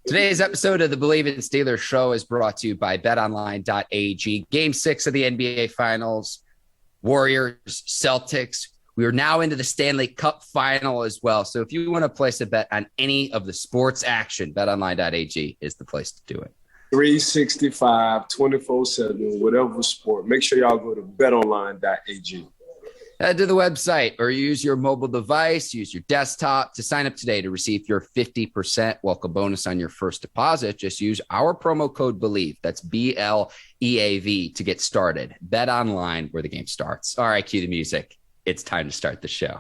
Today's episode of the Bleav in Steelers show is brought to you by betonline.ag. Game 6 of the NBA Finals, Warriors, Celtics. We are now into the Stanley Cup final as well. So if you want to place a bet on any of the sports action, betonline.ag is the place to do it. 365, 24/7, whatever sport. Make sure y'all go to betonline.ag. Head to the website or use your mobile device, use your desktop to sign up today to receive your 50% welcome bonus on your first deposit. Just use our promo code Bleav. That's BLEAV to get started. Bet online where the game starts. All right, cue the music. It's time to start the show.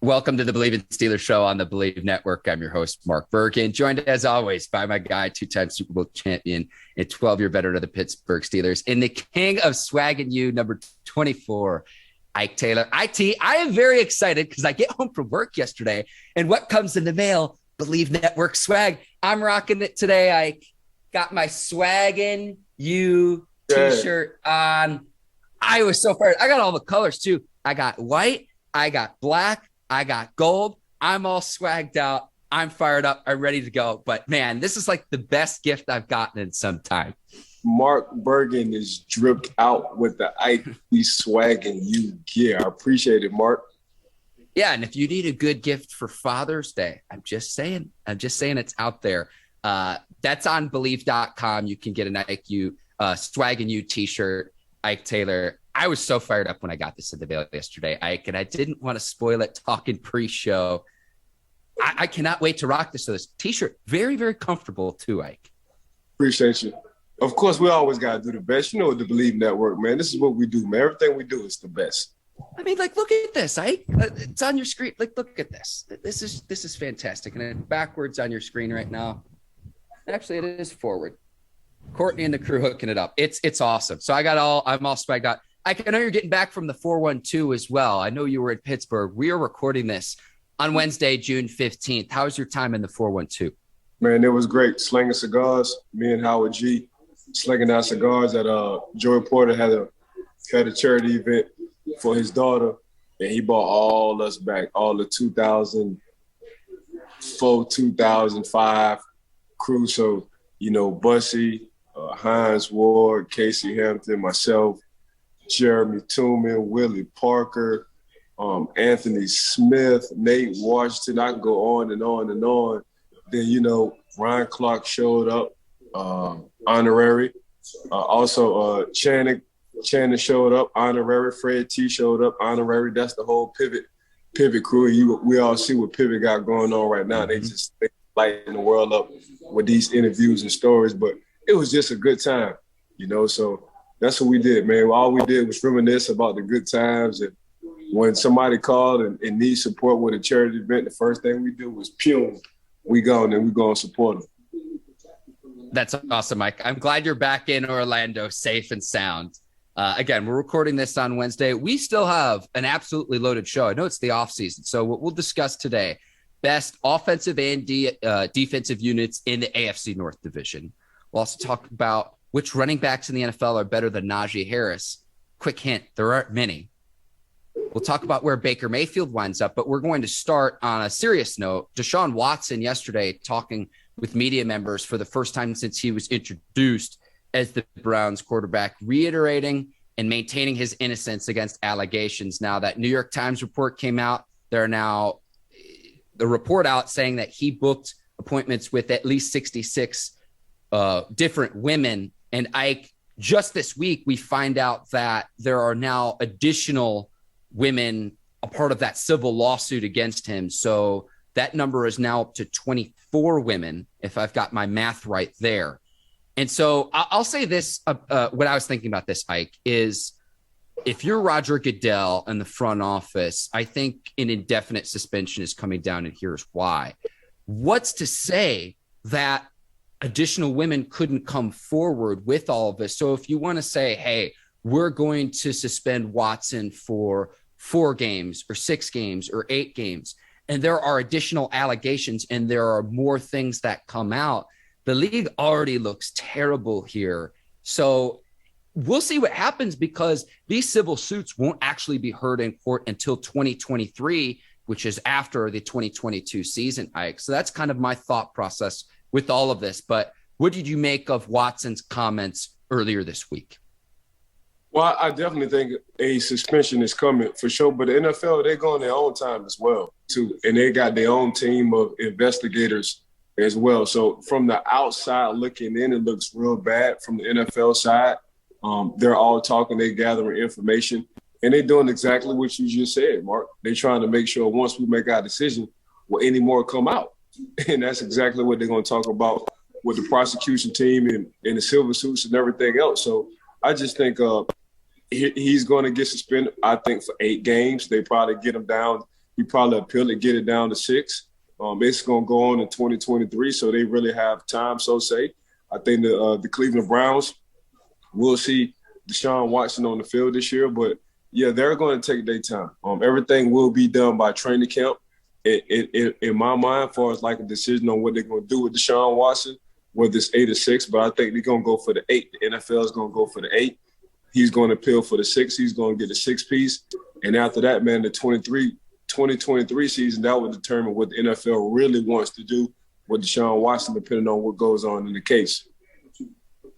Welcome to the Bleav in Steelers show on the Bleav Network. I'm your host, Mark Bergin, joined as always by my guy, two-time Super Bowl champion and 12-year veteran of the Pittsburgh Steelers, and the king of swag and you, number 24, Ike Taylor. IT, I am very excited because I get home from work yesterday, and what comes in the mail? Bleav Network swag. I'm rocking it today. I got my swaggin' you t-shirt on. I was so fired. I got all the colors too. I got white. I got black. I got gold. I'm all swagged out. I'm fired up. I'm ready to go. But man, this is like the best gift I've gotten in some time. Mark Bergin is dripped out with the Ike swagging you gear. I appreciate it, Mark. Yeah, and if you need a good gift for Father's Day, I'm just saying it's out there. That's on Bleav.com. You can get an Ike you swagging you t-shirt, Ike Taylor. I was so fired up when I got this in the mail yesterday, Ike, and I didn't want to spoil it talking pre-show. I cannot wait to rock this. So this t-shirt, very, very comfortable too, Ike. Appreciate you. Of course, we always got to do the best. You know, with the Bleav Network, man, this is what we do, man. Everything we do is the best. I mean, like, look at this, Ike. It's on your screen. Like, look at this. This is fantastic. And it's backwards on your screen right now. Actually, it is forward. Courtney and the crew hooking it up. It's awesome. So I'm all swagged out. I know you're getting back from the 412 as well. I know you were in Pittsburgh. We are recording this on Wednesday, June 15th. How was your time in the 412? Man, it was great. Slinging cigars. Me and Howard G. slinging out cigars at Joey Porter had a charity event for his daughter, and he brought all us back, all the 2004, 2005 crew. So, you know, Bussy, Hines Ward, Casey Hampton, myself, Jeremy Tooman, Willie Parker, Anthony Smith, Nate Washington. I can go on and on and on. Then, you know, Ryan Clark showed up, honorary. Also, Channing showed up, honorary. Fred T showed up, honorary. That's the whole pivot crew. We all see what Pivot got going on right now. They just lighting the world up with these interviews and stories. But it was just a good time, you know. So that's what we did, man. All we did was reminisce about the good times. And when somebody called and needs support with a charity event, the first thing we do was we go and support them. That's awesome, Mike. I'm glad you're back in Orlando, safe and sound. Again, we're recording this on Wednesday. We still have an absolutely loaded show. I know it's the offseason. So what we'll discuss today, best offensive and defensive units in the AFC North division. We'll also talk about which running backs in the NFL are better than Najee Harris. Quick hint, there aren't many. We'll talk about where Baker Mayfield winds up, but we're going to start on a serious note. Deshaun Watson yesterday talking with media members for the first time since he was introduced as the Browns quarterback, reiterating and maintaining his innocence against allegations. Now that New York Times report came out, there are now the report out saying that he booked appointments with at least 66 different women. And just this week, we find out that there are now additional women a part of that civil lawsuit against him. So that number is now up to 24 women, if I've got my math right there. And so I'll say this, what I was thinking about this, Ike, is if you're Roger Goodell in the front office, I think an indefinite suspension is coming down, and here's why. What's to say that additional women couldn't come forward with all of this. So if you want to say, hey, we're going to suspend Watson for 4 games or 6 games or 8 games, and there are additional allegations and there are more things that come out, the league already looks terrible here. So we'll see what happens, because these civil suits won't actually be heard in court until 2023, which is after the 2022 season, Ike. So that's kind of my thought process with all of this. But what did you make of Watson's comments earlier this week? Well, I definitely think a suspension is coming for sure. But the NFL, they go on their own time as well, too. And they got their own team of investigators as well. So from the outside looking in, it looks real bad. From the NFL side, they're all talking, they're gathering information. And they're doing exactly what you just said, Mark. They're trying to make sure once we make our decision, will any more come out? And that's exactly what they're going to talk about with the prosecution team and the civil suits and everything else. So I just think he's going to get suspended, I think, for 8 games. They probably get him down. He probably appeal it, get it down to 6. It's going to go on in 2023, so they really have time, so say. I think the Cleveland Browns will see Deshaun Watson on the field this year, but yeah, they're going to take their time. Everything will be done by training camp. In my mind, as far as like a decision on what they're going to do with Deshaun Watson, whether it's 8 or 6, but I think they're going to go for the 8. The NFL is going to go for the 8. He's going to appeal for the 6. He's going to get a 6-piece. And after that, man, the 2023 season, that will determine what the NFL really wants to do with Deshaun Watson, depending on what goes on in the case.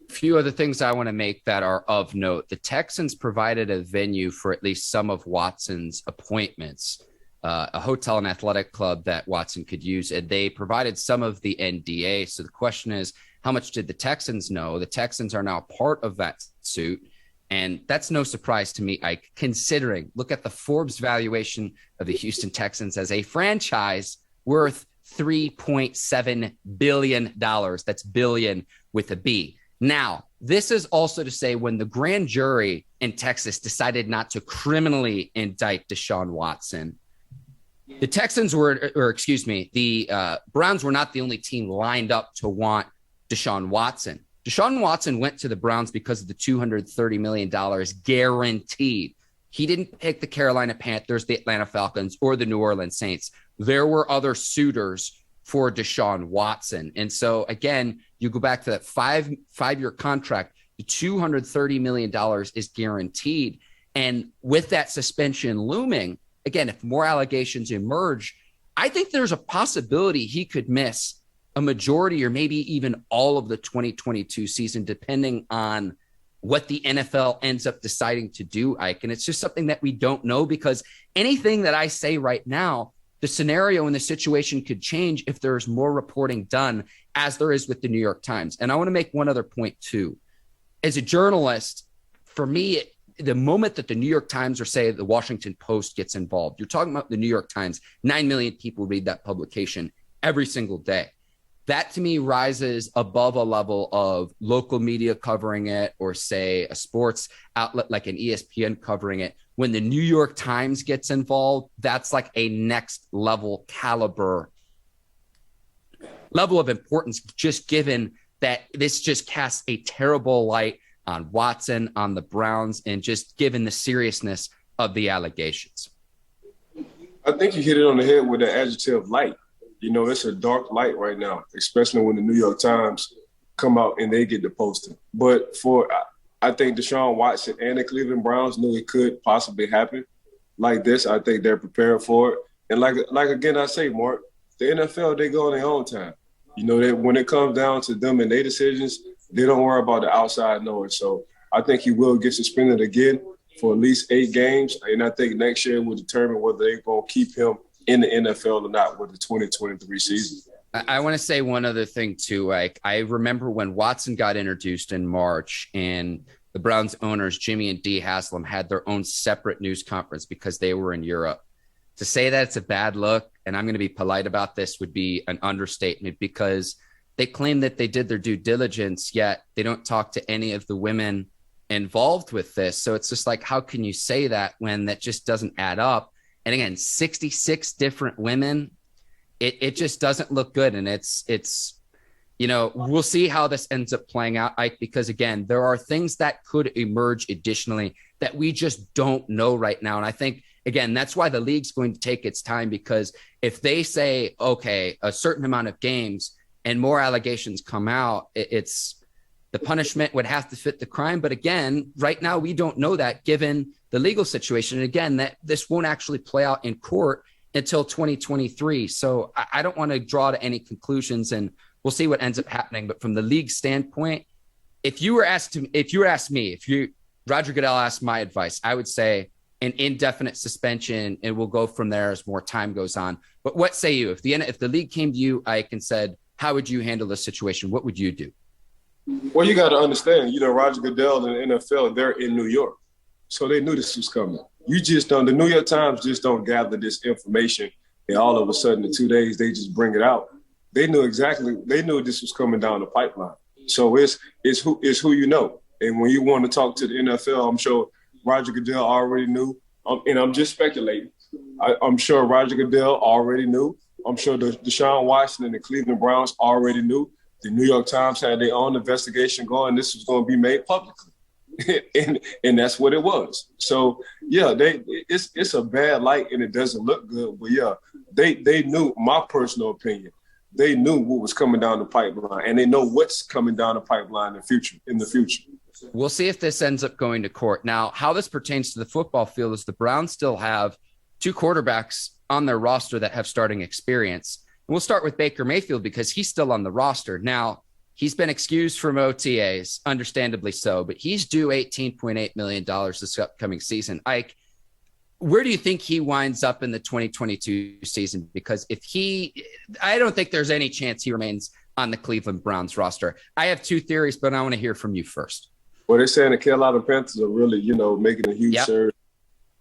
A few other things I want to make that are of note. The Texans provided a venue for at least some of Watson's appointments, a hotel and athletic club that Watson could use, and they provided some of the NDA. So the question is, how much did the Texans know? The Texans are now part of that suit, and that's no surprise to me, Ike, considering, look at the Forbes valuation of the Houston Texans as a franchise worth $3.7 billion. That's billion with a B. Now, this is also to say when the grand jury in Texas decided not to criminally indict Deshaun Watson, the Texans the Browns were not the only team lined up to want Deshaun Watson. Deshaun Watson went to the Browns because of the $230 million guaranteed. He didn't pick the Carolina Panthers, the Atlanta Falcons, or the New Orleans Saints. There were other suitors for Deshaun Watson. And so, again, you go back to that five-year contract, the $230 million is guaranteed. And with that suspension looming, again, if more allegations emerge, I think there's a possibility he could miss a majority or maybe even all of the 2022 season, depending on what the NFL ends up deciding to do, Ike. And it's just something that we don't know, because anything that I say right now, the scenario and the situation could change if there's more reporting done, as there is with the New York Times. And I want to make one other point too. As a journalist, for me, the moment that the New York Times or say the Washington Post gets involved, you're talking about the New York Times, 9 million people read that publication every single day. That to me rises above a level of local media covering it, or say a sports outlet like an ESPN covering it. When the New York Times gets involved, that's like a next level level of importance, just given that this just casts a terrible light on Watson, on the Browns, and just given the seriousness of the allegations. I think you hit it on the head with the adjective light. You know, it's a dark light right now, especially when the New York Times come out and they get the posting. But I think Deshaun Watson and the Cleveland Browns knew it could possibly happen like this. I think they're prepared for it. And like again, I say, Mark, the NFL, they go on their own time. You know, when it comes down to them and their decisions, they don't worry about the outside noise. So I think he will get suspended again for at least 8 games. And I think next year will determine whether they're going to keep him in the NFL or not with the 2023 season. I want to say one other thing too. Like, I remember when Watson got introduced in March, and the Browns owners, Jimmy and Dee Haslam, had their own separate news conference because they were in Europe. To say that it's a bad look, and I'm going to be polite about this, would be an understatement, because they claim that they did their due diligence, yet they don't talk to any of the women involved with this. So it's just like, how can you say that when that just doesn't add up? And again, 66 different women, it just doesn't look good. And it's we'll see how this ends up playing out, Ike, because again, there are things that could emerge additionally that we just don't know right now. And I think, again, that's why the league's going to take its time, because if they say, okay, a certain amount of games and more allegations come out, it's the punishment would have to fit the crime. But again, right now, we don't know that given the legal situation. And again, that this won't actually play out in court until 2023. So I don't want to draw to any conclusions, and we'll see what ends up happening. But from the league standpoint, if Roger Goodell asked my advice, I would say an indefinite suspension, and we'll go from there as more time goes on. But what say you? If the league came to you, Ike, and said, how would you handle this situation? What would you do? Well, you got to understand, Roger Goodell and the NFL, they're in New York. So they knew this was coming. The New York Times just don't gather this information, and all of a sudden in 2 days, they just bring it out. They knew this was coming down the pipeline. So it's who you know. And when you want to talk to the NFL, I'm sure Roger Goodell already knew. And I'm just speculating. I'm sure Roger Goodell already knew. I'm sure Deshaun Watson and the Cleveland Browns already knew. The New York Times had their own investigation going. This was going to be made publicly. and that's what it was. So, yeah, it's a bad light and it doesn't look good. But, yeah, they knew, my personal opinion, they knew what was coming down the pipeline, and they know what's coming down the pipeline in the future. We'll see if this ends up going to court. Now, how this pertains to the football field is the Browns still have two quarterbacks on their roster that have starting experience. And we'll start with Baker Mayfield because he's still on the roster. Now, he's been excused from OTAs, understandably so, but he's due $18.8 million this upcoming season. Ike, where do you think he winds up in the 2022 season? Because I don't think there's any chance he remains on the Cleveland Browns roster. I have two theories, but I want to hear from you first. Well, they're saying the Carolina Panthers are really, making a huge surge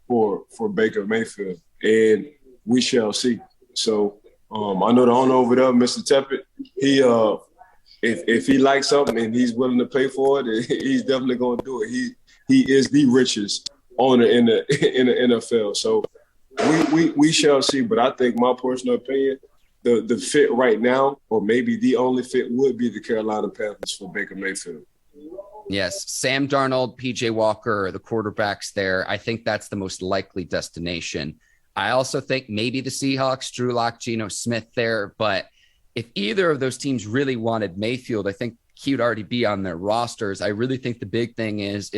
for Baker Mayfield, and we shall see. So I know the owner over there, Mr. Teppet, he if he likes something and he's willing to pay for it, he's definitely going to do it. He is the richest owner in the NFL. So we shall see. But I think, my personal opinion, the fit right now, or maybe the only fit, would be the Carolina Panthers for Baker Mayfield. Yes, Sam Darnold, PJ Walker, the quarterbacks there. I think that's the most likely destination. I also think maybe the Seahawks, Drew Lock, Geno Smith there. But if either of those teams really wanted Mayfield, I think he would already be on their rosters. I really think the big thing is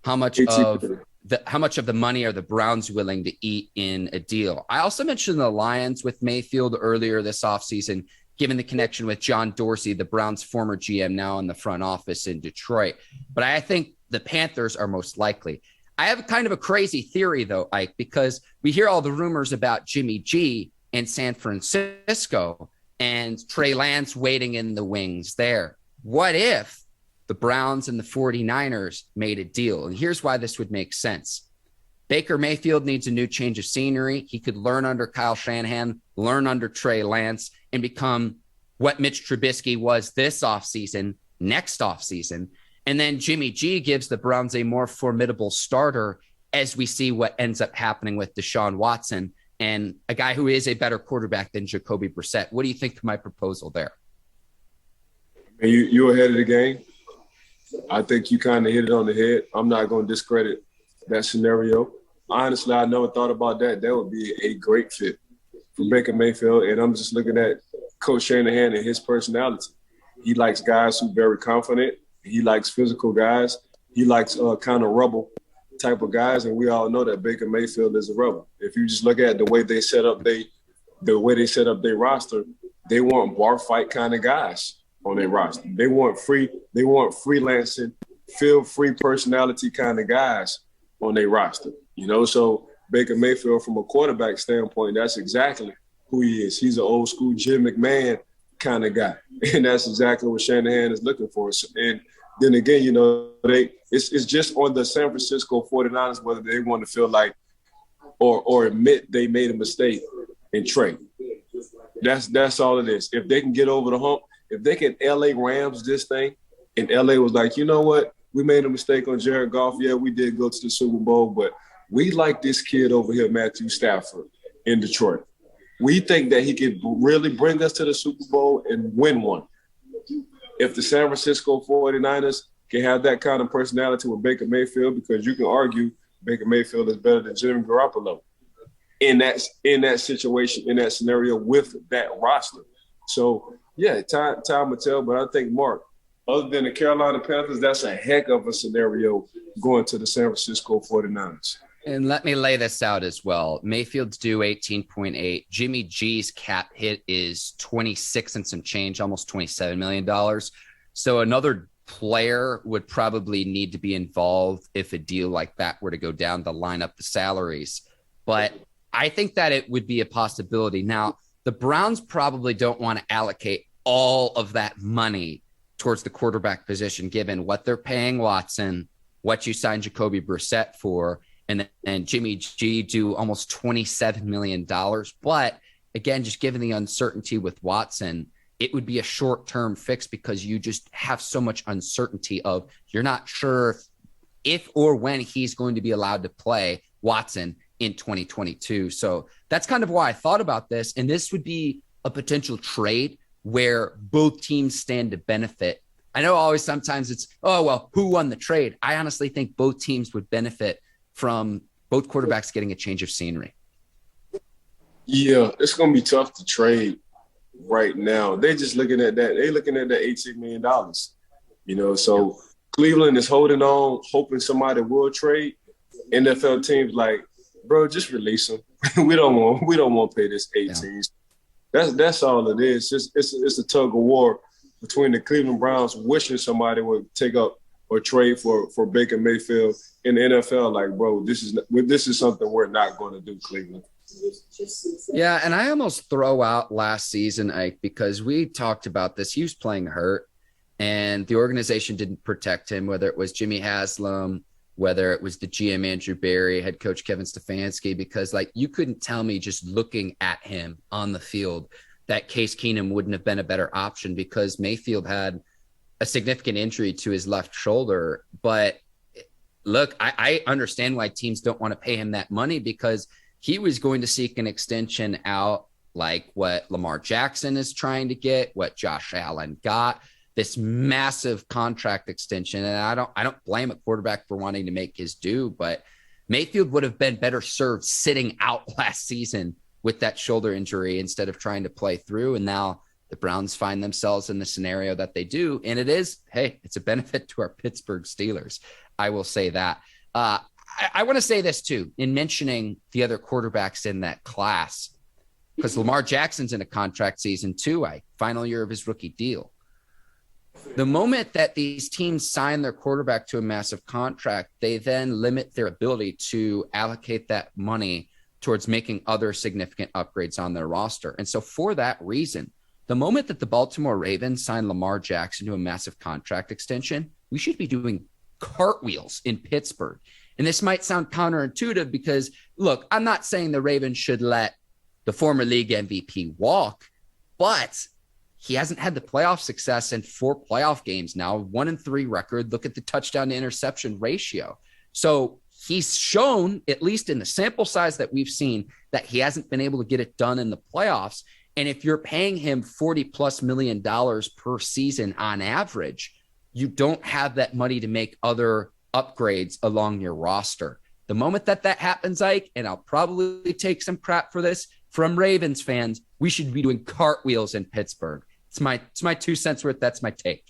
how much of the money are the Browns willing to eat in a deal. I also mentioned the Lions with Mayfield earlier this offseason, given the connection with John Dorsey, the Browns' former GM, now in the front office in Detroit. But I think the Panthers are most likely. I have kind of a crazy theory, though, Ike, because we hear all the rumors about Jimmy G in San Francisco and Trey Lance waiting in the wings there. What if the Browns and the 49ers made a deal? And here's why this would make sense. Baker Mayfield needs a new change of scenery. He could learn under Kyle Shanahan, learn under Trey Lance, and become what Mitch Trubisky was this offseason, next offseason. And then Jimmy G gives the Browns a more formidable starter as we see what ends up happening with Deshaun Watson and a guy who is a better quarterback than Jacoby Brissett. What do you think of my proposal there? You're ahead of the game. I think you kind of hit it on the head. I'm not going to discredit that scenario. Honestly, I never thought about that. That would be a great fit for Baker Mayfield. And I'm just looking at Coach Shanahan and his personality. He likes guys who are very confident. He likes physical guys. He likes kind of rebel type of guys. And we all know that Baker Mayfield is a rebel. If you just look at the way they set up their roster, they want bar fight kind of guys on their roster. They want freelancing, feel-free personality kind of guys on their roster. So Baker Mayfield, from a quarterback standpoint, that's exactly who he is. He's an old school Jim McMahon kind of guy. And that's exactly what Shanahan is looking for. And then again, it's just on the San Francisco 49ers whether they want to feel like or admit they made a mistake and trade. That's all it is. If they can get over the hump, if they can LA Rams this thing, and LA was like, you know what? We made a mistake on Jared Goff. Yeah, we did go to the Super Bowl, but we like this kid over here, Matthew Stafford, in Detroit. We think that he could really bring us to the Super Bowl and win one. if the San Francisco 49ers can have that kind of personality with Baker Mayfield, because you can argue Baker Mayfield is better than Jimmy Garoppolo in that situation, in that scenario with that roster. So, yeah, time will tell. But I think, Mark, other than the Carolina Panthers, that's a heck of a scenario going to the San Francisco 49ers. And let me lay this out as well. Mayfield's due 18.8. Jimmy G's cap hit is 26 and some change, almost $27 million. So another player would probably need to be involved if a deal like that were to go down to line up the salaries. But I think that it would be a possibility. Now, the Browns probably don't want to allocate all of that money towards the quarterback position, given what they're paying Watson, what you signed Jacoby Brissett for, and Jimmy G do almost $27 million. But again, just given the uncertainty with Watson, it would be a short-term fix because you just have so much uncertainty of you're not sure if or when he's going to be allowed to play Watson in 2022. So that's kind of why I thought about this. And this would be a potential trade where both teams stand to benefit. I know always sometimes it's, oh, well, who won the trade? I honestly think both teams would benefit from both quarterbacks getting a change of scenery. Yeah, it's going to be tough to trade right now. They're just looking at that. They're looking at that $18 million, so Cleveland is holding on, hoping somebody will trade. NFL teams like, bro, just release him. we don't want to pay this 18. Yeah. That's all it is. It's a tug of war between the Cleveland Browns wishing somebody would take up or trade for Baker Mayfield in the NFL. Like, bro, this is something we're not going to do, Cleveland. Yeah, and I almost throw out last season, Ike, because we talked about this. He was playing hurt, and the organization didn't protect him, whether it was Jimmy Haslam, whether it was the GM Andrew Berry, head coach Kevin Stefanski, because you couldn't tell me just looking at him on the field that Case Keenum wouldn't have been a better option because Mayfield had a significant injury to his left shoulder. But look, I understand why teams don't want to pay him that money because he was going to seek an extension out like what Lamar Jackson is trying to get, what Josh Allen got. This massive contract extension. And I don't blame a quarterback for wanting to make his due, but Mayfield would have been better served sitting out last season with that shoulder injury instead of trying to play through. And now the Browns find themselves in the scenario that they do. And it's a benefit to our Pittsburgh Steelers. I will say that. I want to say this too, in mentioning the other quarterbacks in that class, because Lamar Jackson's in a contract season too, final year of his rookie deal. The moment that these teams sign their quarterback to a massive contract, they then limit their ability to allocate that money towards making other significant upgrades on their roster. And so for that reason, the moment that the Baltimore Ravens sign Lamar Jackson to a massive contract extension, we should be doing cartwheels in Pittsburgh. And this might sound counterintuitive because, look, I'm not saying the Ravens should let the former league MVP walk, but he hasn't had the playoff success in 4 playoff games now, 1-3 record. Look at the touchdown to interception ratio. So he's shown, at least in the sample size that we've seen, that he hasn't been able to get it done in the playoffs. And if you're paying him $40+ million per season on average, you don't have that money to make other upgrades along your roster. The moment that happens, Ike, and I'll probably take some crap for this from Ravens fans, we should be doing cartwheels in Pittsburgh. It's my 2 cents worth. That's my take.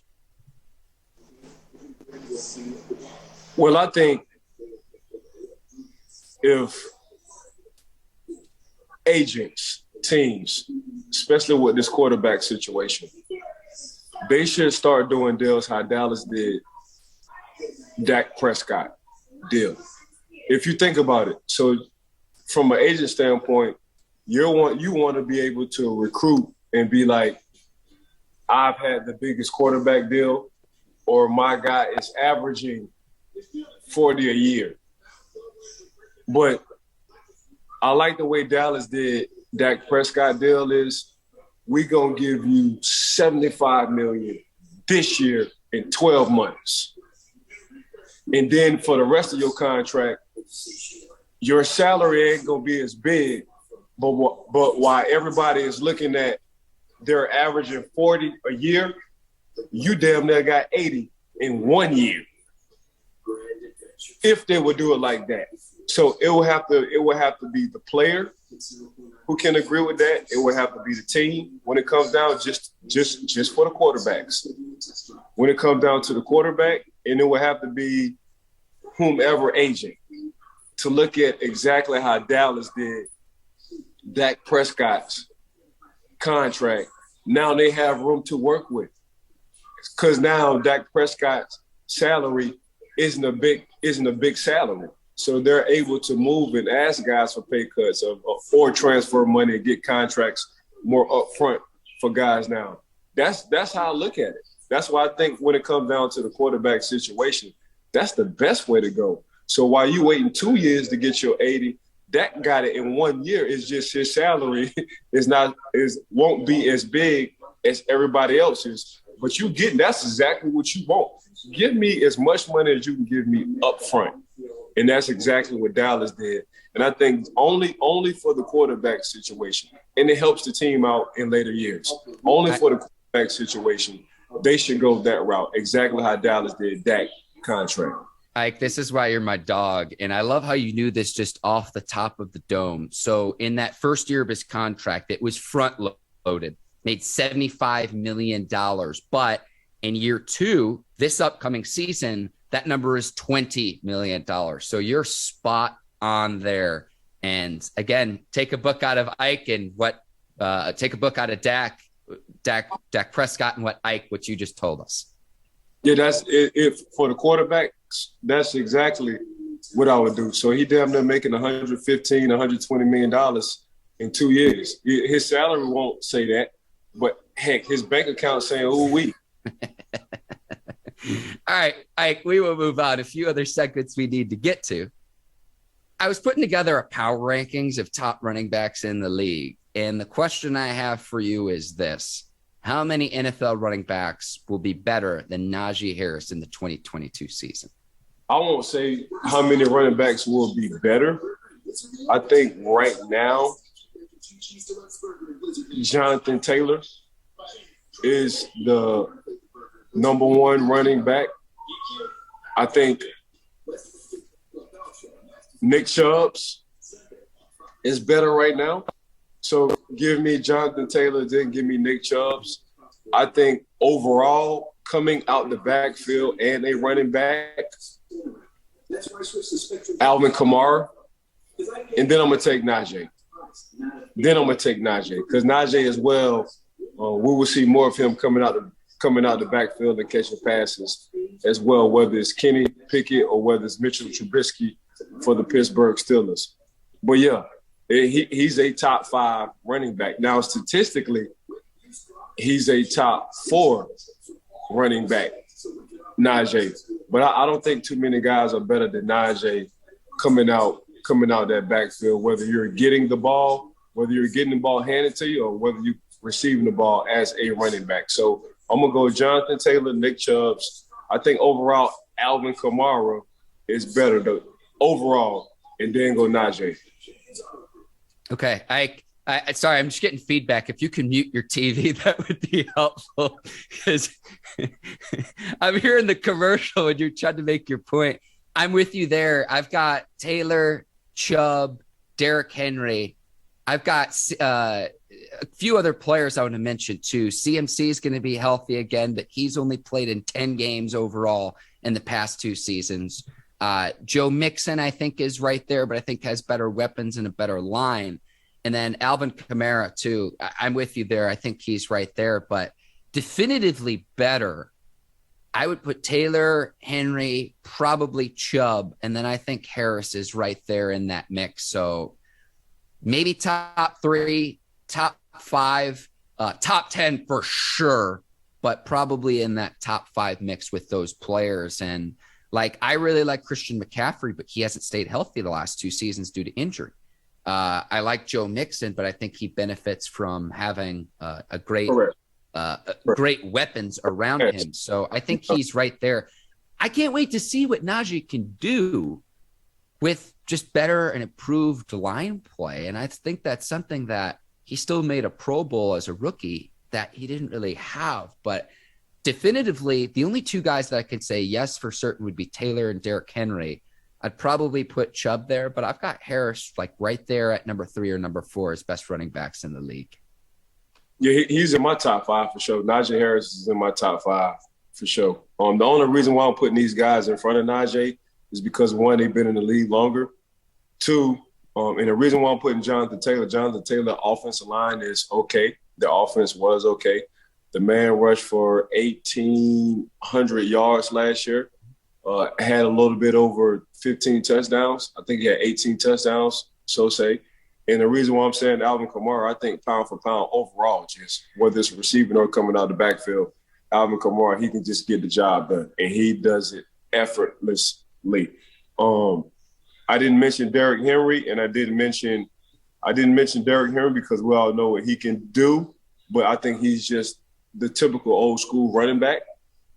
Well, I think if agents, teams, especially with this quarterback situation, they should start doing deals how Dallas did Dak Prescott deal. If you think about it, so from an agent standpoint, you want to be able to recruit and be like, I've had the biggest quarterback deal, or my guy is averaging 40 a year. But I like the way Dallas did Dak Prescott deal is we gonna give you $75 million this year in 12 months. And then for the rest of your contract, your salary ain't gonna be as big, but while everybody is looking at they're averaging 40 a year, you damn near got 80 in 1 year. If they would do it like that. So it will have to be the player who can agree with that. It will have to be the team when it comes down just for the quarterbacks. When it comes down to the quarterback, and it will have to be whomever agent to look at exactly how Dallas did Dak Prescott's contract. Now they have room to work with because now Dak Prescott's salary isn't a big salary. So they're able to move and ask guys for pay cuts or transfer money and get contracts more upfront for guys now. That's how I look at it. That's why I think when it comes down to the quarterback situation, that's the best way to go. So while you waiting 2 years to get your 80, Dak got it in 1 year. It's just his salary won't be as big as everybody else's. But that's exactly what you want. Give me as much money as you can give me up front. And that's exactly what Dallas did. And I think only for the quarterback situation. And it helps the team out in later years. Only for the quarterback situation, they should go that route. Exactly how Dallas did Dak contract. Ike, this is why you're my dog. And I love how you knew this just off the top of the dome. So in that first year of his contract, it was front loaded, made $75 million. But in year two, this upcoming season, that number is $20 million. So you're spot on there. And again, take a book out of Ike and take a book out of Dak Prescott and what you just told us. Yeah, that's if for the quarterback, that's exactly what I would do. So he damn near making $115, $120 million in 2 years. His salary won't say that, but heck, his bank account saying, ooh, we. All right, Ike, we will move on. A few other segments we need to get to. I was putting together a power rankings of top running backs in the league. And the question I have for you is this. How many NFL running backs will be better than Najee Harris in the 2022 season? I won't say how many running backs will be better. I think right now, Jonathan Taylor is the number one running back. I think Nick Chubb's is better right now. So give me Jonathan Taylor, then give me Nick Chubb's. I think overall, coming out the backfield and a running back, Alvin Kamara, and then I'm going to take Najee. Because Najee as well, we will see more of him coming out the backfield and catching passes as well, whether it's Kenny Pickett or whether it's Mitchell Trubisky for the Pittsburgh Steelers. But, yeah, he's a top 5 running back. Now, statistically, he's a top 4 running back, Najee. But I don't think too many guys are better than Najee coming out that backfield, whether you're getting the ball handed to you or whether you're receiving the ball as a running back. So I'm going to go Jonathan Taylor, Nick Chubb's. I think overall Alvin Kamara is better overall, and then go Najee. Okay. I sorry, I'm just getting feedback. If you can mute your TV, that would be helpful because I'm hearing the commercial and you're trying to make your point. I'm with you there. I've got Taylor, Chubb, Derrick Henry. I've got a few other players I want to mention too. CMC is going to be healthy again, but he's only played in 10 games overall in the past 2 seasons. Joe Mixon, I think, is right there, but I think has better weapons and a better line. And then Alvin Kamara, too. I'm with you there. I think he's right there, but definitively better. I would put Taylor, Henry, probably Chubb, and then I think Harris is right there in that mix. So maybe top 3, top 5, top 10 for sure, but probably in that top 5 mix with those players. And I really like Christian McCaffrey, but he hasn't stayed healthy the last 2 seasons due to injury. I like Joe Mixon, but I think he benefits from having great weapons around him. So I think he's right there. I can't wait to see what Najee can do with just better and improved line play. And I think that's something that he still made a Pro Bowl as a rookie that he didn't really have. But definitively, the only two guys that I could say yes for certain would be Taylor and Derrick Henry. I'd probably put Chubb there, but I've got Harris like right there at number 3 or number 4 as best running backs in the league. Yeah, he's in my top 5 for sure. Najee Harris is in my top 5 for sure. The only reason why I'm putting these guys in front of Najee is because, 1, they've been in the league longer. 2, and the reason why I'm putting Jonathan Taylor offensive line is okay. The offense was okay. The man rushed for 1,800 yards last year. Had a little bit over 15 touchdowns. I think he had 18 touchdowns, so say. And the reason why I'm saying Alvin Kamara, I think pound for pound overall, just whether it's receiving or coming out of the backfield, Alvin Kamara, he can just get the job done, and he does it effortlessly. I didn't mention Derrick Henry, and I didn't mention Derrick Henry because we all know what he can do, but I think he's just the typical old school running back.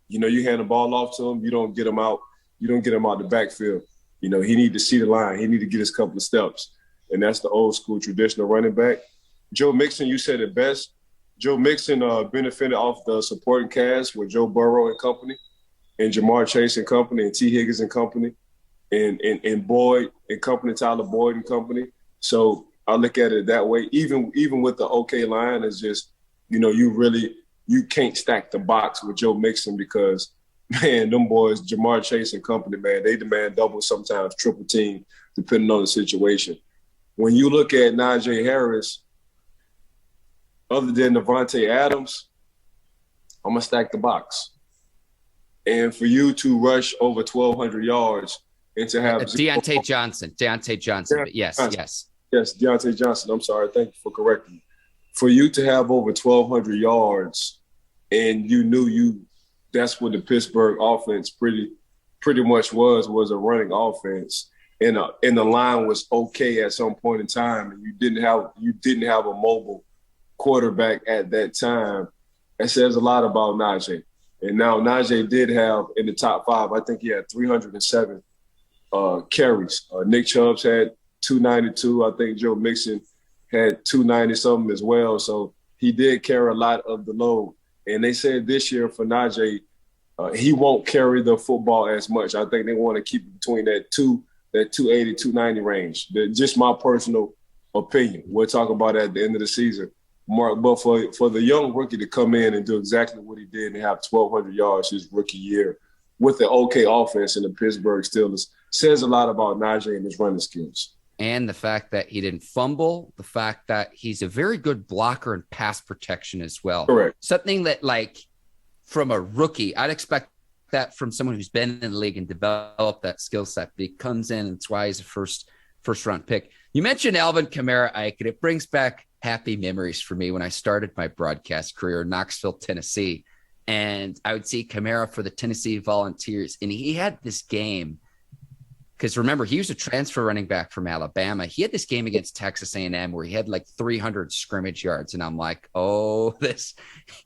You know, you hand the ball off to him, you don't get him out the backfield. You know, he need to see the line. He need to get his couple of steps. And that's the old school traditional running back. Joe Mixon, you said it best. Joe Mixon benefited off the supporting cast with Joe Burrow and company, and Jamar Chase and company, and T. Higgins and company, and Boyd and company, Tyler Boyd and company. So I look at it that way. Even with the okay line, it's just, you know, you can't stack the box with Joe Mixon because, man, them boys, Jamar Chase and company, man, they demand double, sometimes triple team, depending on the situation. When you look at Najee Harris, other than Devontae Adams, I'm going to stack the box. And for you to rush over 1,200 yards and to have Deontay Johnson. But yes. Yes, Deontay Johnson. I'm sorry. Thank you for correcting me. For you to have over 1,200 yards and you knew that's what the Pittsburgh offense pretty much was a running offense, and the line was okay at some point in time, and you didn't have a mobile quarterback at that time. That says a lot about Najee. And now Najee did have in the top 5, I think he had 307 carries. Nick Chubb's had 292. I think Joe Mixon had 290-something as well. So he did carry a lot of the load. And they said this year for Najee, he won't carry the football as much. I think they want to keep it between that 280, 290 range. Just my personal opinion. We'll talk about that at the end of the season. But for the young rookie to come in and do exactly what he did and have 1,200 yards his rookie year with the okay offense in the Pittsburgh Steelers says a lot about Najee and his running skills. And the fact that he didn't fumble, the fact that he's a very good blocker and pass protection as well. Correct. Something that, like, from a rookie, I'd expect that from someone who's been in the league and developed that skill set. But he comes in, and that's why he's a first round pick. You mentioned Alvin Kamara, Ike, and it brings back happy memories for me when I started my broadcast career in Knoxville, Tennessee. And I would see Kamara for the Tennessee Volunteers. And he had this game, because remember, he was a transfer running back from Alabama. He had this game against Texas A&M where he had like 300 scrimmage yards. And I'm like,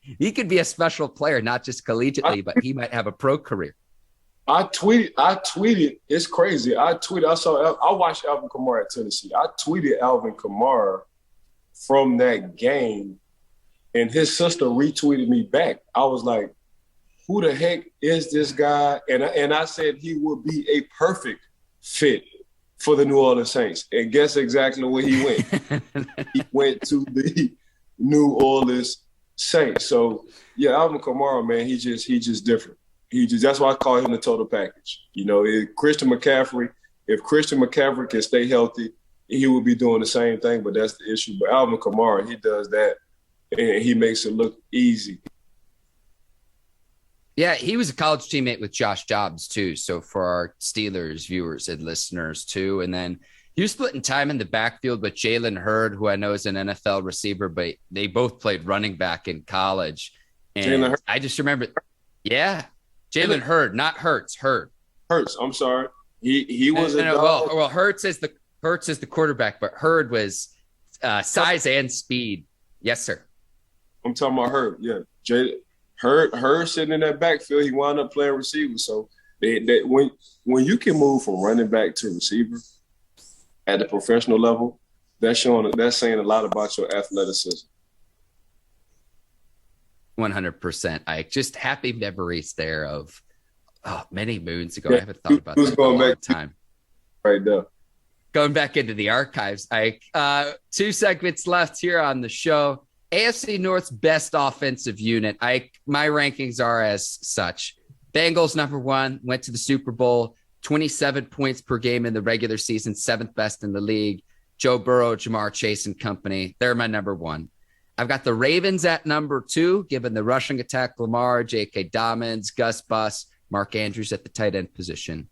he could be a special player, not just collegiately, but he might have a pro career. I tweeted, it's crazy. I watched Alvin Kamara at Tennessee. I tweeted Alvin Kamara from that game, and his sister retweeted me back. I was like, who the heck is this guy? And I said he would be a perfect fit for the New Orleans Saints. And guess exactly where he went. He went to the New Orleans Saints. So, yeah, Alvin Kamara, man, he's just different. That's why I call him the total package. You know, if Christian McCaffrey can stay healthy, he would be doing the same thing, but that's the issue. But Alvin Kamara, he does that, and he makes it look easy. Yeah, he was a college teammate with Josh Dobbs, too. So for our Steelers viewers and listeners, too. And then he was splitting time in the backfield with Jalen Hurd, who I know is an NFL receiver, but they both played running back in college. And I just remember, Jalen Hurd, not Hurts, Hurd. Hurts, I'm sorry. He was well, Hurts is the quarterback, but Hurd was size and speed. Yes, sir. I'm talking about Hurd. Yeah, Hurd sitting in that backfield, he wound up playing receiver. So when you can move from running back to receiver at the professional level, that's saying a lot about your athleticism. 100%. I just happy memories there of many moons ago. Yeah, I haven't thought about who's that in a going long back time. right there? Going back into the archives, Ike. 2 segments left here on the show. AFC North's best offensive unit. Ike, my rankings are as such. Bengals number 1, went to the Super Bowl, 27 points per game in the regular season, 7th best in the league. Joe Burrow, Jamar Chase and company. They're my number 1. I've got the Ravens at number 2, given the rushing attack, Lamar, J.K. Dobbins, Gus Bus, Mark Andrews at the tight end position.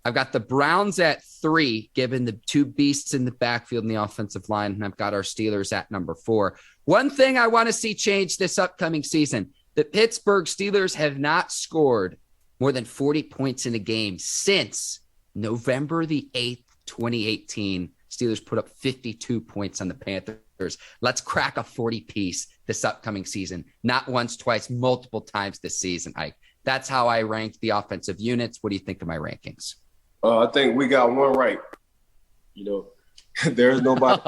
I've got the Browns at 3, given the 2 beasts in the backfield and the offensive line. And I've got our Steelers at number 4. One thing I want to see change this upcoming season, the Pittsburgh Steelers have not scored more than 40 points in a game since November the 8th, 2018. Steelers put up 52 points on the Panthers. Let's crack a 40-piece this upcoming season. Not once, twice, multiple times this season, Ike. That's how I ranked the offensive units. What do you think of my rankings? I think we got one right. There's nobody.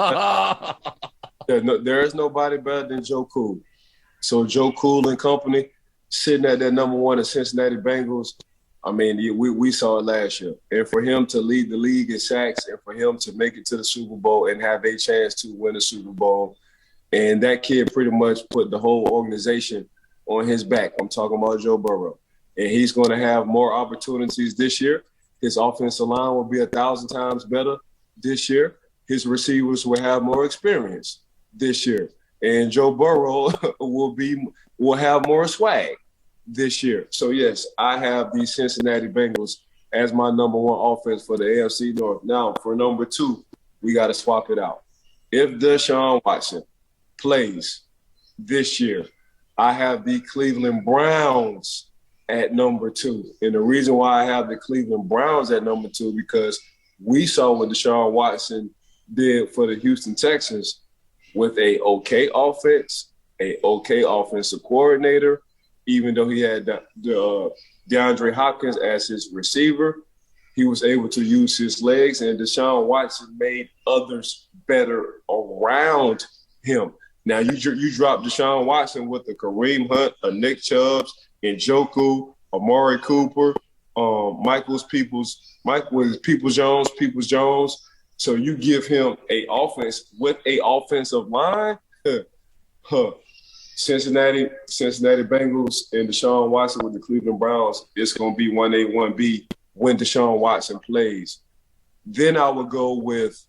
There is nobody better than Joe Cool. So Joe Cool and company sitting at that number 1 in Cincinnati Bengals. I mean, we saw it last year. And for him to lead the league in sacks and for him to make it to the Super Bowl and have a chance to win the Super Bowl, and that kid pretty much put the whole organization on his back. I'm talking about Joe Burrow. And he's going to have more opportunities this year. His offensive line will be 1,000 times better this year. His receivers will have more experience this year. And Joe Burrow will have more swag this year. So, yes, I have the Cincinnati Bengals as my number 1 offense for the AFC North. Now, for number 2, we got to swap it out. If Deshaun Watson plays this year, I have the Cleveland Browns at number 2. And the reason why I have the Cleveland Browns at number 2, because we saw what Deshaun Watson did for the Houston Texans with a okay offense, a okay offensive coordinator, even though he had the DeAndre Hopkins as his receiver. He was able to use his legs, and Deshaun Watson made others better around him. Now, you drop Deshaun Watson with a Kareem Hunt, a Nick Chubbs, Njoku, Amari Cooper, Michael Peoples-Jones. So you give him a offense with a offensive line. Cincinnati Bengals and Deshaun Watson with the Cleveland Browns, it's going to be 1A, 1B when Deshaun Watson plays. Then I would go with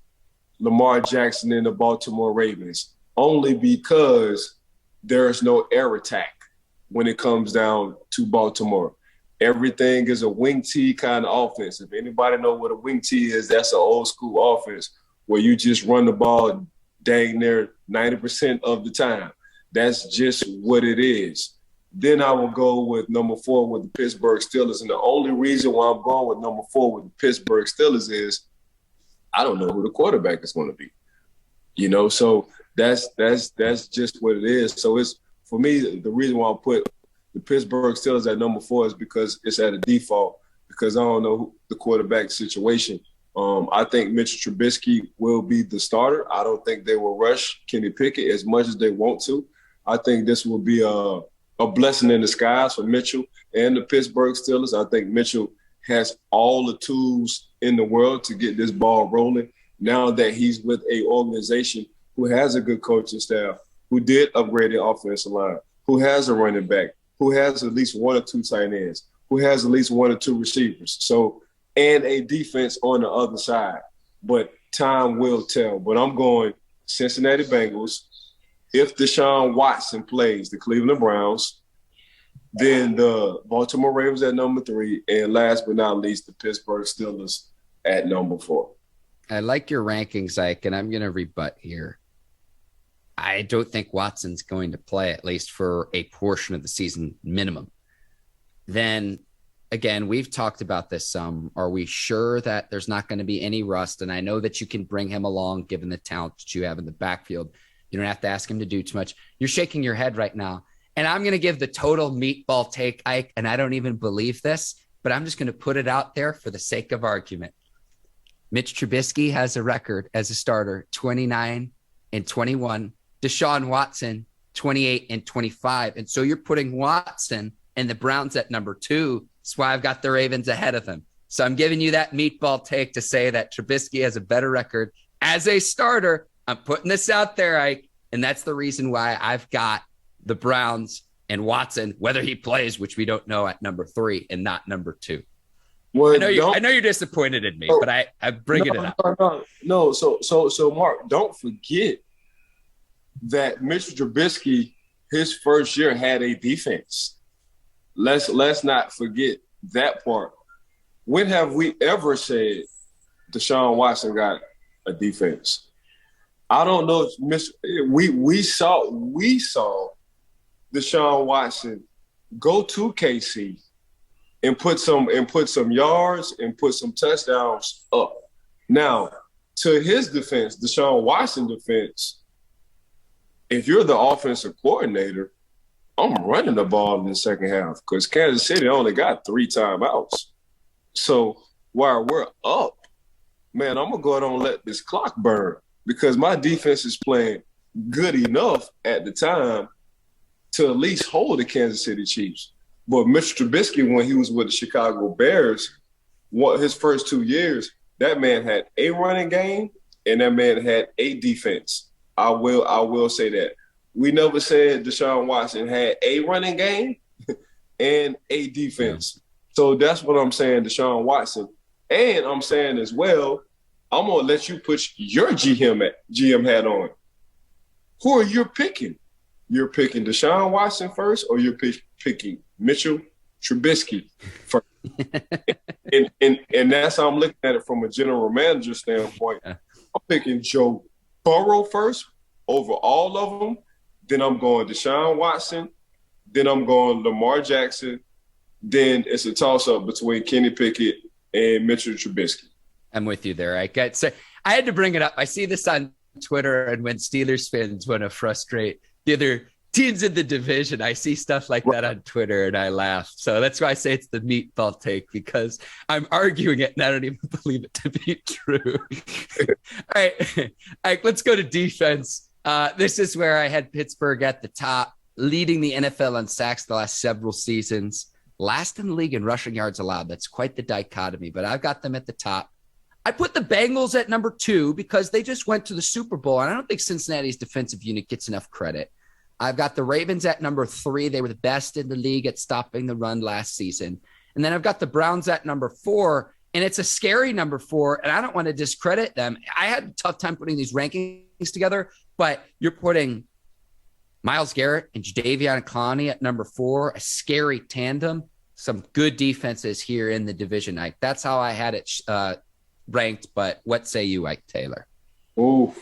Lamar Jackson and the Baltimore Ravens, only because there is no air attack when it comes down to Baltimore. Everything is a wing T kind of offense. If anybody know what a wing T is, that's an old school offense where you just run the ball dang near 90% of the time. That's just what it is. Then I will go with number 4 with the Pittsburgh Steelers. And the only reason why I'm going with number 4 with the Pittsburgh Steelers is I don't know who the quarterback is going to be. So that's just what it is. So it's, for me, the reason why I put the Pittsburgh Steelers at number 4 is because it's at a default, because I don't know the quarterback situation. I think Mitchell Trubisky will be the starter. I don't think they will rush Kenny Pickett as much as they want to. I think this will be a blessing in disguise for Mitchell and the Pittsburgh Steelers. I think Mitchell has all the tools in the world to get this ball rolling now that he's with an organization who has a good coaching staff, who did upgrade the offensive line, who has a running back, who has at least 1 or 2 tight ends, who has at least 1 or 2 receivers. So, and a defense on the other side. But time will tell. But I'm going Cincinnati Bengals. If Deshaun Watson plays the Cleveland Browns, then the Baltimore Ravens at number 3, and last but not least, the Pittsburgh Steelers at number 4. I like your rankings, Ike, and I'm going to rebut here. I don't think Watson's going to play, at least for a portion of the season minimum. Then, again, we've talked about this some. Are we sure that there's not going to be any rust? And I know that you can bring him along given the talent that you have in the backfield. You don't have to ask him to do too much. You're shaking your head right now. And I'm going to give the total meatball take, Ike, and I don't even believe this, but I'm just going to put it out there for the sake of argument. Mitch Trubisky has a record as a starter, 29-21. Deshaun Watson 28 and 25. And so you're putting Watson and the Browns at number 2. That's why I've got the Ravens ahead of him. So I'm giving you that meatball take to say that Trubisky has a better record as a starter. I'm putting this out there, Ike, and that's the reason why I've got the Browns and Watson, whether he plays, which we don't know, at number 3 and not number 2. Well, I know you're disappointed in me, but I'm bringing it up. No. So Mark, don't forget that Mr. Trubisky, his first year had a defense. Let's not forget that part. When have we ever said Deshaun Watson got a defense? I don't know if we saw Deshaun Watson go to KC and put some yards and put some touchdowns up. Now, to his defense, Deshaun Watson defense, if you're the offensive coordinator, I'm running the ball in the second half because Kansas City only got 3 timeouts. So while we're up, man, I'm going to go ahead and let this clock burn because my defense is playing good enough at the time to at least hold the Kansas City Chiefs. But Mr. Trubisky, when he was with the Chicago Bears, his first 2 years, that man had a running game and that man had a defense. I will say that. We never said Deshaun Watson had a running game and a defense. So that's what I'm saying, Deshaun Watson. And I'm saying as well, I'm going to let you put your GM hat on. Who are you picking? You're picking Deshaun Watson first or you're picking Mitchell Trubisky first? and that's how I'm looking at it from a general manager standpoint. I'm picking Joe Burrow first over all of them. Then I'm going Deshaun Watson. Then I'm going Lamar Jackson. Then it's a toss-up between Kenny Pickett and Mitchell Trubisky. I'm with you there. I had to bring it up. I see this on Twitter, and when Steelers fans want to frustrate the other teams in the division, I see stuff like that on Twitter, and I laugh. So that's why I say it's the meatball take, because I'm arguing it, and I don't even believe it to be true. All right, let's go to defense. This is where I had Pittsburgh at the top, leading the NFL on sacks the last several seasons. Last in the league in rushing yards allowed. That's quite the dichotomy, but I've got them at the top. I put the Bengals at number 2 because they just went to the Super Bowl, and I don't think Cincinnati's defensive unit gets enough credit. I've got the Ravens at number 3. They were the best in the league at stopping the run last season. And then I've got the Browns at number 4, and it's a scary number 4, and I don't want to discredit them. I had a tough time putting these rankings together, but you're putting Myles Garrett and Jadeveon Clowney at number 4, a scary tandem, some good defenses here in the division, Ike. That's how I had it ranked, but what say you, Ike Taylor? The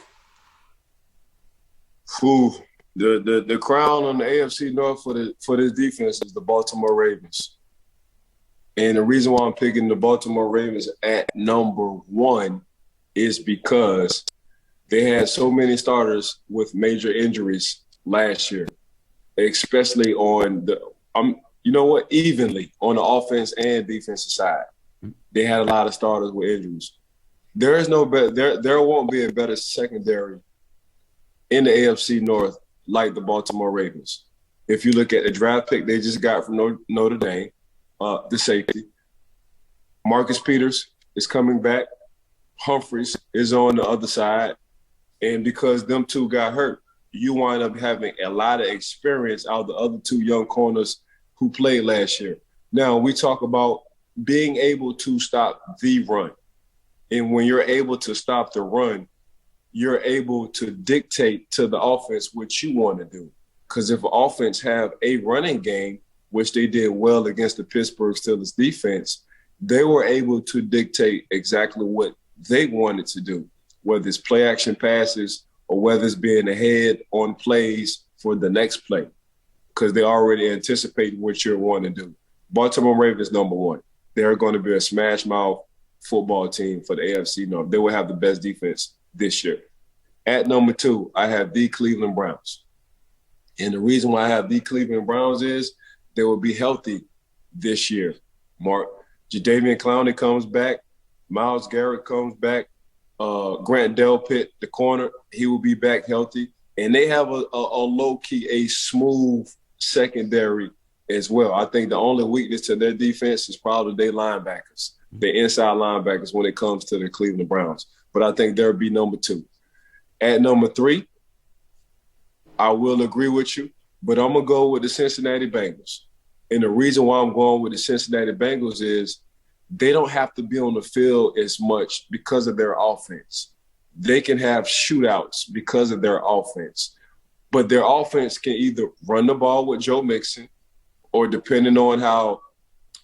crown on the AFC North for this defense is the Baltimore Ravens. And the reason why I'm picking the Baltimore Ravens at number 1 is because they had so many starters with major injuries last year, especially on evenly on the offense and defensive side. They had a lot of starters with injuries. There is no better. There won't be a better secondary in the AFC North like the Baltimore Ravens. If you look at the draft pick they just got from Notre Dame, the safety, Marcus Peters is coming back. Humphreys is on the other side. And because them two got hurt, you wind up having a lot of experience out of the other 2 young corners who played last year. Now, we talk about being able to stop the run. And when you're able to stop the run, you're able to dictate to the offense what you want to do. Because if offense have a running game, which they did well against the Pittsburgh Steelers defense, they were able to dictate exactly what they wanted to do, whether it's play action passes or whether it's being ahead on plays for the next play, because they already anticipate what you're wanting to do. Baltimore Ravens number 1. They're going to be a smash mouth football team for the AFC North. They will have the best defense this year. At number 2, I have the Cleveland Browns. And the reason why I have the Cleveland Browns is they will be healthy this year. Mark, Jadeveon Clowney comes back. Myles Garrett comes back. Grant Delpit, the corner, he will be back healthy. And they have a low-key, a smooth secondary as well. I think the only weakness to their defense is probably their linebackers, the inside linebackers when it comes to the Cleveland Browns. But I think they'll be number 2. At number 3, I will agree with you, but I'm going to go with the Cincinnati Bengals. And the reason why I'm going with the Cincinnati Bengals is they don't have to be on the field as much because of their offense. They can have shootouts because of their offense. But their offense can either run the ball with Joe Mixon or, depending on how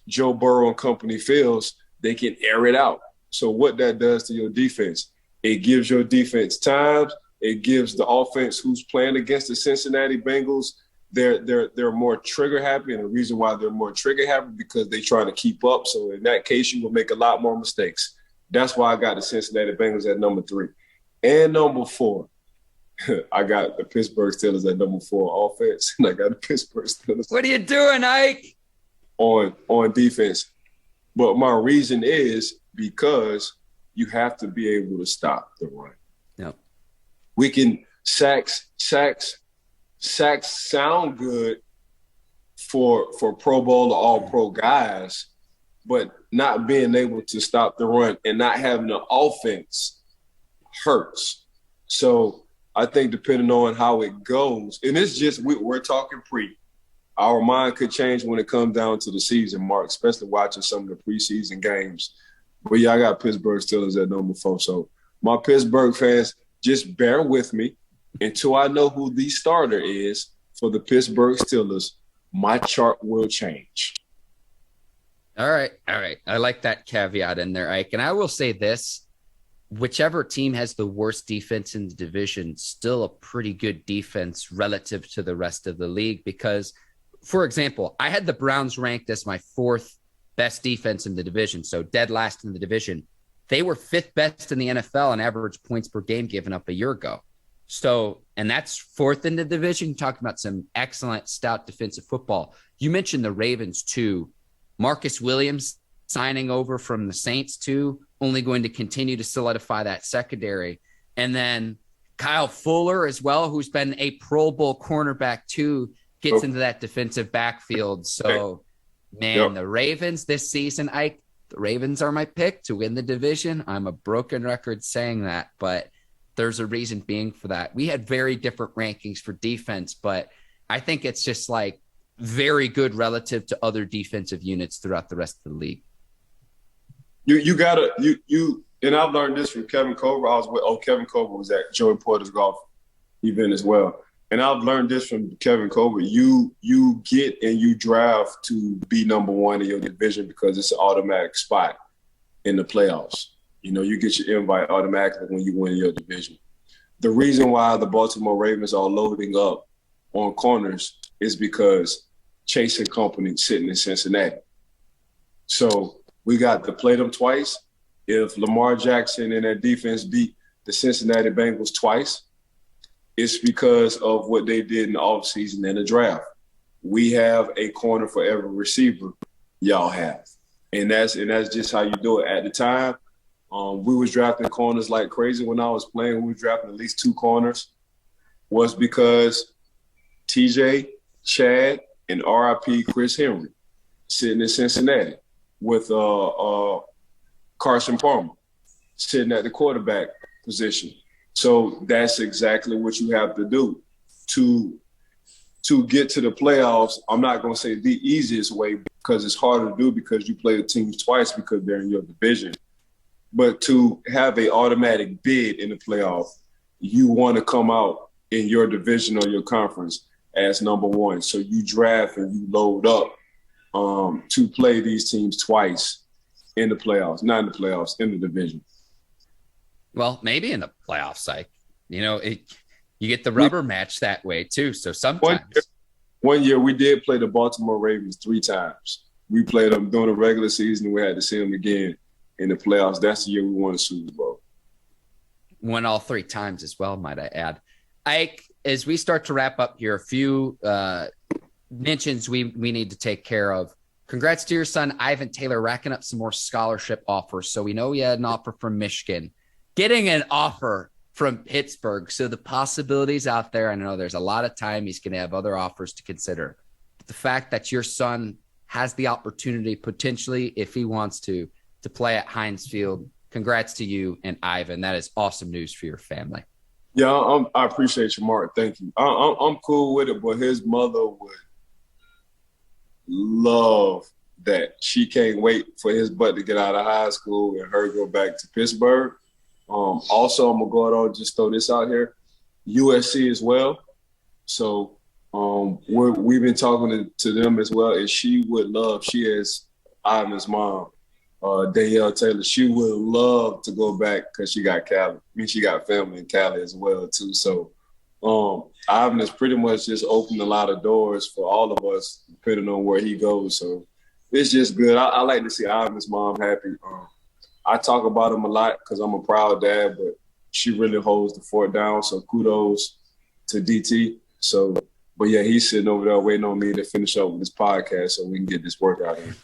Joe Burrow and company feels, they can air it out. So what that does to your defense, it gives your defense time. It gives the offense who's playing against the Cincinnati Bengals, they're more trigger happy. And the reason why they're more trigger happy because they're trying to keep up. So in that case, you will make a lot more mistakes. That's why I got the Cincinnati Bengals at number 3. And number 4, I got the Pittsburgh Steelers at number 4 offense, and I got the Pittsburgh Steelers. What are you doing, Ike? On defense. But my reason is because you have to be able to stop the run. Yep. We can sacks sound good for Pro Bowl or All-Pro guys, but not being able to stop the run and not having the offense hurts. So I think depending on how it goes, and it's just we're talking our mind could change when it comes down to the season, Mark, especially watching some of the preseason games. But yeah, I got Pittsburgh Steelers at number 4. So my Pittsburgh fans, just bear with me until I know who the starter is for the Pittsburgh Steelers. My chart will change. All right. I like that caveat in there, Ike. And I will say this. Whichever team has the worst defense in the division, still a pretty good defense relative to the rest of the league. Because, for example, I had the Browns ranked as my 4th best defense in the division, so dead last in the division. They were 5th best in the NFL on average points per game given up a year ago. So, and that's 4th in the division. Talking about some excellent, stout defensive football. You mentioned the Ravens, too. Marcus Williams signing over from the Saints, too, only going to continue to solidify that secondary. And then Kyle Fuller as well, who's been a Pro Bowl cornerback, too, gets into that defensive backfield. So, man, the Ravens this season, Ike, the Ravens are my pick to win the division. I'm a broken record saying that, but there's a reason being for that. We had very different rankings for defense, but I think it's just like very good relative to other defensive units throughout the rest of the league. You gotta and I've learned this from Kevin Colbert. Kevin Colbert was at Joey Porter's golf event as well. And I've learned this from Kevin Colbert. You get and you draft to be number 1 in your division because it's an automatic spot in the playoffs. You know, you get your invite automatically when you win your division. The reason why the Baltimore Ravens are loading up on corners is because Chase and company sitting in Cincinnati. So we got to play them twice. If Lamar Jackson and that defense beat the Cincinnati Bengals twice, it's because of what they did in the offseason and the draft. We have a corner for every receiver y'all have. And that's just how you do it. At the time, we was drafting corners like crazy when I was playing. We were drafting at least 2 corners. Was because TJ, Chad, and RIP Chris Henry sitting in Cincinnati with Carson Palmer sitting at the quarterback position. So that's exactly what you have to do to get to the playoffs. I'm not going to say the easiest way because it's harder to do because you play the teams twice because they're in your division. But to have an automatic bid in the playoff, you want to come out in your division or your conference as number 1. So you draft and you load up to play these teams twice in the playoffs, not in the playoffs, in the division. Well, maybe in the playoffs, like, you know, you get the rubber match that way too. So sometimes. One year we did play the Baltimore Ravens 3 times. We played them during the regular season and we had to see them again in the playoffs. That's the year we won the Super Bowl. Won all 3 times as well, might I add. Ike, as we start to wrap up here, a few mentions we need to take care of. Congrats to your son, Ivan Taylor, racking up some more scholarship offers. So we know he had an offer from Michigan. Getting an offer from Pittsburgh. So the possibilities out there, I know there's a lot of time. He's going to have other offers to consider. But the fact that your son has the opportunity potentially, if he wants to play at Heinz Field, congrats to you and Ivan. That is awesome news for your family. Yeah, I appreciate you, Mark. Thank you. I'm cool with it, but his mother would love that. She can't wait for his butt to get out of high school and her go back to Pittsburgh. Also, I'm going to go ahead and just throw this out here. USC as well. So we've been talking to them as well, and she has Ivan's mom, Danielle Taylor. She would love to go back because she got Cali. I mean, she got family in Cali as well, too. So Ivan has pretty much just opened a lot of doors for all of us, depending on where he goes. So it's just good. I like to see Ivan's mom happy. I talk about him a lot because I'm a proud dad, but she really holds the fort down. So kudos to DT. So, but yeah, he's sitting over there waiting on me to finish up with this podcast so we can get this workout in.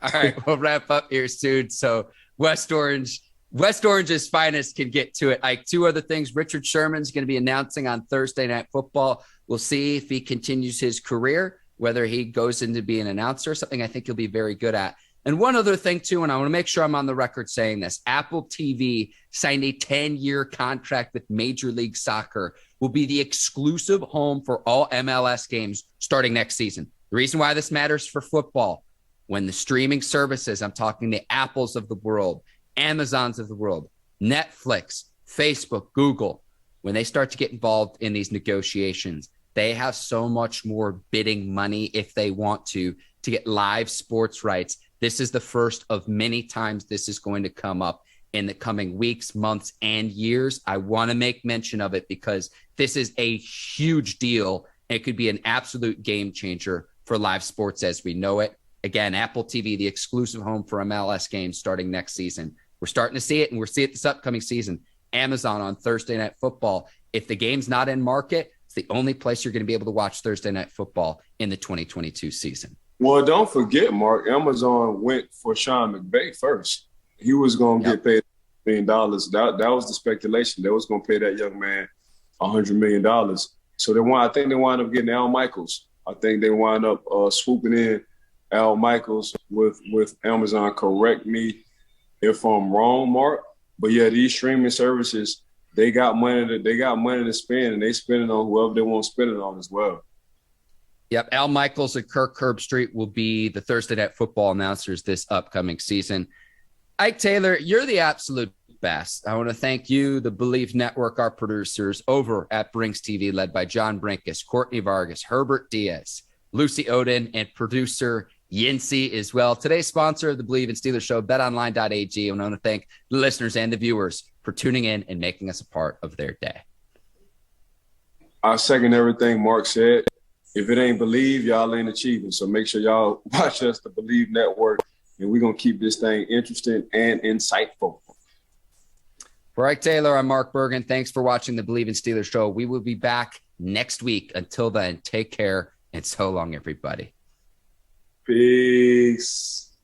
All right, we'll wrap up here soon. So West Orange's finest can get to it. Like, two other things. Richard Sherman's going to be announcing on Thursday Night Football. We'll see if he continues his career, whether he goes into being an announcer or something I think he'll be very good at. And one other thing, too, and I want to make sure I'm on the record saying this, Apple TV signed a 10-year contract with Major League Soccer, will be the exclusive home for all MLS games starting next season. The reason why this matters for football, when the streaming services, I'm talking the Apples of the world, Amazons of the world, Netflix, Facebook, Google, when they start to get involved in these negotiations, they have so much more bidding money if they want to get live sports rights. This is the first of many times this is going to come up in the coming weeks, months, and years. I want to make mention of it because this is a huge deal. It could be an absolute game changer for live sports as we know it. Again, Apple TV, the exclusive home for MLS games starting next season. We're starting to see it, and we're seeing it this upcoming season. Amazon on Thursday Night Football. If the game's not in market, it's the only place you're going to be able to watch Thursday Night Football in the 2022 season. Well, don't forget, Mark, Amazon went for Sean McVay first. He was going to get paid $1 million. That was the speculation. They was going to pay that young man $100 million. So I think they wound up getting Al Michaels. I think they wound up swooping in Al Michaels with Amazon. Correct me if I'm wrong, Mark. But yeah, these streaming services, they got money to spend, and they spend it on whoever they want to spend it on as well. Yep, Al Michaels and Kirk Herbstreit will be the Thursday Night Football announcers this upcoming season. Ike Taylor, you're the absolute best. I want to thank you, the Bleav Network, our producers over at Brinks TV, led by John Brinkus, Courtney Vargas, Herbert Diaz, Lucy Oden, and producer Yincy as well. Today's sponsor of the Bleav in Steelers show, betonline.ag. And I want to thank the listeners and the viewers for tuning in and making us a part of their day. I second everything Mark said. If it ain't Bleav, y'all ain't achieving. So make sure y'all watch us, the Bleav Network, and we're going to keep this thing interesting and insightful. For Ike Taylor, I'm Mark Bergin. Thanks for watching the Bleav in Steelers show. We will be back next week. Until then, take care, and so long, everybody. Peace.